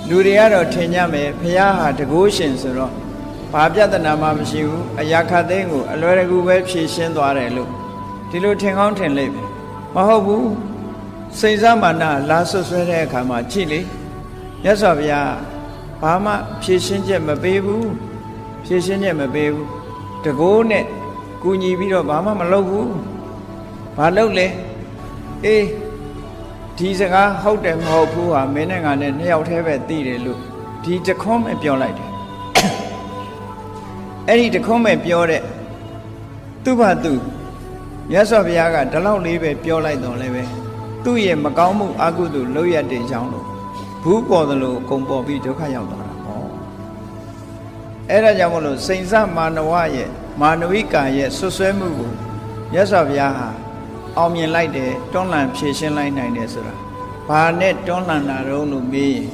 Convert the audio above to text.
လူတွေကတော့ထင်ကြမယ်ဘုရားဟာတကုရှင်ဆိုတော့ဘာပြဿနာမှမရှိဘူးအရာခတ်သိမ်းကိုအလွယ်တကူပဲဖြေရှင်းသွားတယ်လို့ဒီလိုထင်ကောင်းထင်လိမ့်မယ်မဟုတ်ဘူးစိတ်စမာနလာဆွဆွဲတဲ့အခါမှာကြည့်လေမြတ်စွာဘုရားဘာမှဖြေရှင်းချက်မပေးဘူးဖြေရှင်းချက်မပေးဘူးတကိုးနဲ့ကူညီပြီးတော့ဘာမှမလုပ်ဘူးဘာလုပ်လဲအေးဒီစကားဟုတ်တယ်မဟုတ်ဘူးဟာမင်းနဲ့ငါနဲ့နှစ်ယောက်တည်းပဲသိတယ်လို့ဒီတခွန်းပဲပြောလိုက်တယ်အဲ့ဒီတခွန်းပဲပြောတဲ့သူ့ဘာသူမြတ်စွာဘုရားကဒီလောက်လေးပဲပြောလိုက်တော့လည်းပဲသူ့ရဲ့မကောင်းမှုအကုသိုလ်လုပ်ရတဲ့ကြောင်းလို့ဘူးပေါ်သလိုအကုန်ပေါ်ပြီးဒုက္ခရောက်သွားတာဟောအဲ့ဒါကြောင့်မလို့စိန်စမာနဝရဲ့မာနဝိကံရဲ့ဆွဆွဲမှုကိုမြတ်စွာဘုရားဟာအောင်မြင်လိုက်တယ်တွန်းလှန်ဖြည့်ရှင်းလိုက်နိုင်တယ်ဆိုတာဘာနဲ့တွန်းလှန်တာတော့လို့မေးရင်